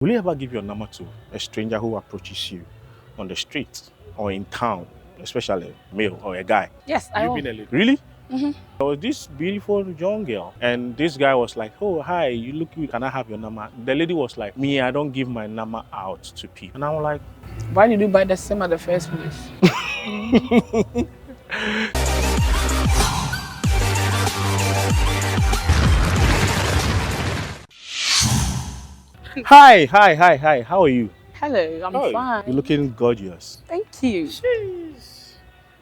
Will you ever give your number to a stranger who approaches you on the street or in town, especially a male or a guy? Yes, I You've will. been a lady. Really? Mhm. There was this beautiful young girl, and this guy was like, "Oh, hi, you look good. Can I have your number?" The lady was like, "Me, I don't give my number out to people." And I was like, Why did you buy the SIM at the first place? Hi. How are you? Hello, I'm You're fine. looking gorgeous. Thank you. Jeez.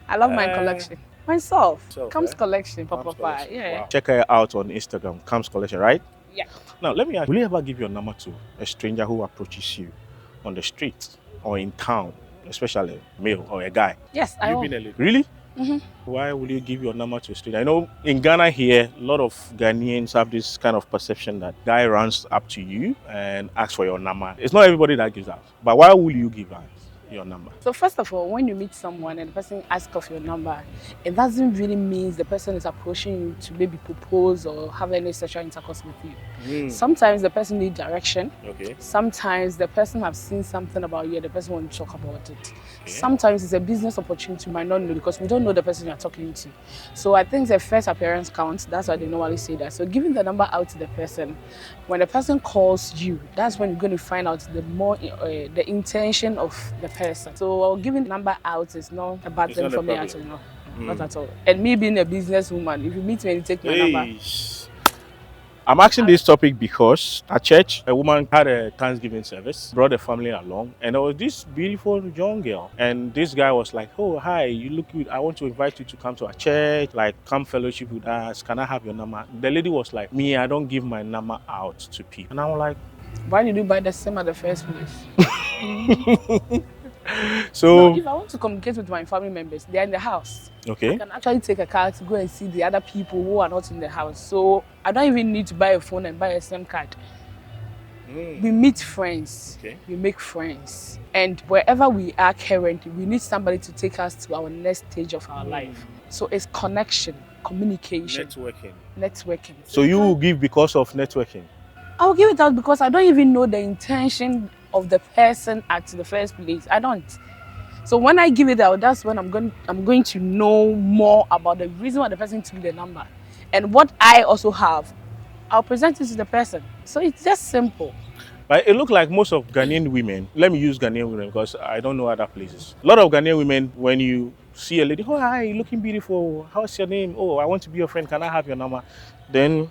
I love my collection. Myself. Self, Comes eh? collection, Palms Papa. Collection. Yeah. Wow. Check her out on Instagram, Cam's Collection, right? Yeah. Now, let me ask, will you ever give your number to a stranger who approaches you on the street or in town, especially a male or a guy? Yes, I You've will. been a lady. Really? Mhm. Why will you give your number to a stranger? I know in Ghana here, a lot of Ghanaians have this kind of perception that guy runs up to you and asks for your number. It's not everybody that gives that. But why will you give us your number? So first of all, when you meet someone and the person asks of your number, it doesn't really mean the person is approaching you to maybe propose or have any sexual intercourse with you. Sometimes the person needs direction. Okay. Sometimes the person has seen something about you and the person wants to talk about it. Sometimes it's a business opportunity you might not know because we don't know the person you're talking to. So I think the first appearance counts. That's why they normally say that. So giving the number out to the person, when the person calls you, that's when you're going to find out the intention of the person. So giving the number out is not a bad It's thing not a for me problem. at all. No, not at all. And me being a businesswoman, if you meet me and you take my number, Hey. I'm asking this topic because at church, a woman had a Thanksgiving service, brought the family along, and there was this beautiful young girl. And this guy was like, "Oh, hi, you look good. I want to invite you to come to our church, like come fellowship with us. Can I have your number?" The lady was like, "Me, I don't give my number out to people." And I was like, why did you buy the SIM at the first place? So, if I want to communicate with my family members, they're in the house. okay. I can actually take a car to go and see the other people who are not in the house. So I don't even need to buy a phone and buy a SIM card. We meet friends, Okay. we make friends. And wherever we are currently, we need somebody to take us to our next stage of our life. So it's connection, communication, networking. So you will give because of networking? I will give it out because I don't even know the intention of the person at the first place. I don't. So when I give it out, that's when I'm going to know more about the reason why the person took the number. And what I also have, I'll present it to the person. So it's just simple. But it looked like most of Ghanaian women, let me use Ghanaian women because I don't know other places. A lot of Ghanaian women, when you see a lady, "Oh, hi, you're looking beautiful. How's your name? Oh, I want to be your friend. Can I have your number?" Then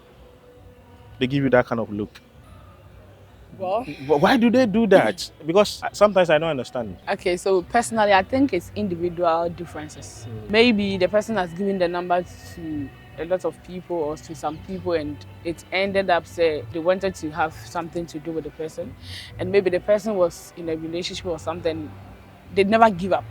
they give you that kind of look. Well, Why do they do that? Because sometimes I don't understand. okay, so personally, I think it's individual differences. Maybe the person has given the number to a lot of people or to some people and it ended up say they wanted to have something to do with the person and maybe the person was in a relationship or something, they'd never give up.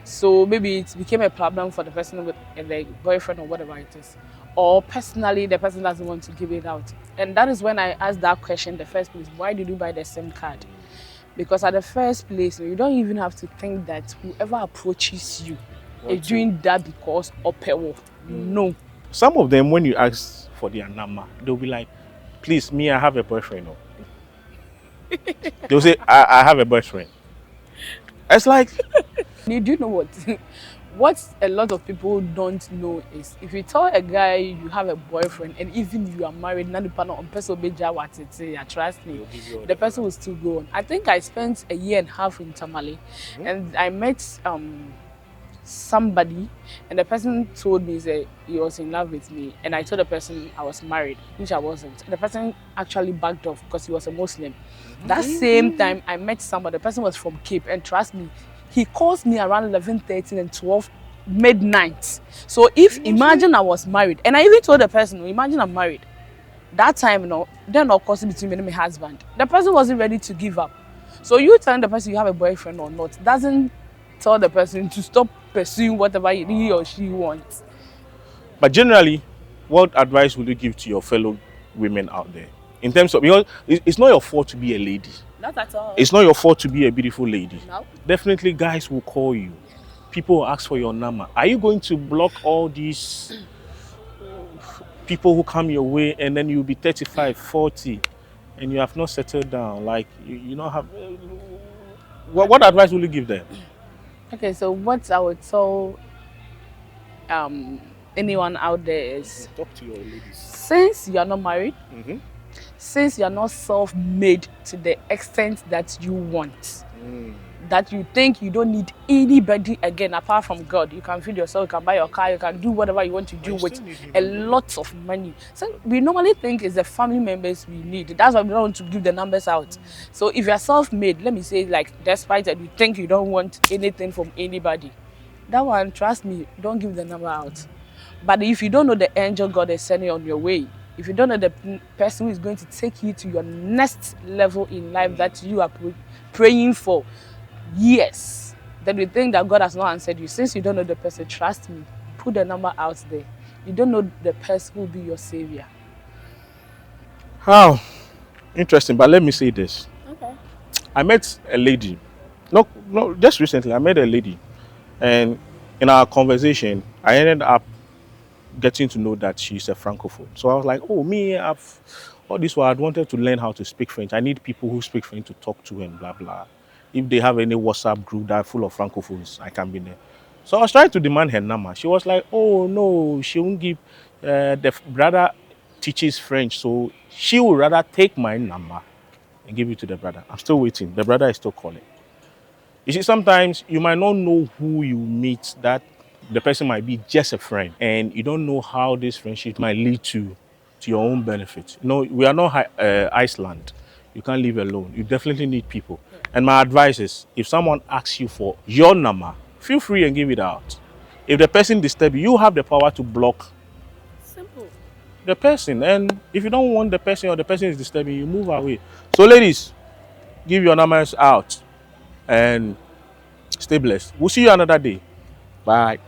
So maybe it became a problem for the person with the boyfriend or whatever it is. Or personally, the person doesn't want to give it out. And that is when I asked that question, the first place, why did you buy the SIM card? Because at the first place, you don't even have to think that whoever approaches you is doing that because of power. No. Some of them, when you ask for their number, they'll be like, "Please, me, I have a boyfriend." They'll say, I have a boyfriend. It's like, You do know what? What a lot of people don't know is if you tell a guy you have a boyfriend and even you are married, trust me, the person will still go on. I think I spent a year and a half in Tamale and I met somebody and the person told me that he was in love with me and I told the person I was married, which I wasn't. The person actually backed off because he was a Muslim. That same time I met somebody, the person was from Cape and trust me, he calls me around 11:13 and 12 midnight. So if imagine I was married and I even told the person, imagine I'm married. That time, then of course between me and my husband. The person wasn't ready to give up. So you telling the person you have a boyfriend or not doesn't tell the person to stop pursuing whatever he or she wants. but generally, what advice would you give to your fellow women out there? In terms of, because it's not your fault to be a lady. Not at all. It's not your fault to be a beautiful lady. No. Definitely guys will call you. People will ask for your number. Are you going to block all these people who come your way and then you'll be 35, 40 and you have not settled down, like you don't have. What advice will you give them? Okay, so what I would tell um anyone out there is, Talk to your ladies. since you are not married, Mm-hmm. since you are not self-made to the extent that you want, that you think you don't need anybody again apart from God. You can feed yourself, you can buy your car, you can do whatever you want to do you with still need a human lot of money. So we normally think it's the family members we need. That's why we don't want to give the numbers out. So if you're self-made, let me say, like, despite that you think you don't want anything from anybody, that one, trust me, don't give the number out. But if you don't know the angel God is sending on your way, if you don't know the person who is going to take you to your next level in life that you are praying for years, then you think that God has not answered you. Since you don't know the person, trust me, put the number out there. You don't know the person who will be your savior. How interesting, but let me say this. Okay. I met a lady. No, just recently I met a lady, and in our conversation, I ended up getting to know that she's a francophone. So I was like, oh, me, I've all this while I'd wanted to learn how to speak French. I need people who speak French to talk to and blah blah. If they have any WhatsApp group that are full of francophones, I can be there. So I was trying to demand her number. She was like, oh no, she won't give. The brother teaches French, so she would rather take my number and give it to the brother. I'm still waiting. The brother is still calling. You see, sometimes you might not know who you meet, that the person might be just a friend, and you don't know how this friendship might lead to your own benefit. You know, we are not Iceland. You can't live alone. You definitely need people. And my advice is, if someone asks you for your number, feel free and give it out. If the person disturbs you, you have the power to block Simple. the person. And if you don't want the person or the person is disturbing you, move away. So ladies, give your numbers out and stay blessed. We'll see you another day. Bye.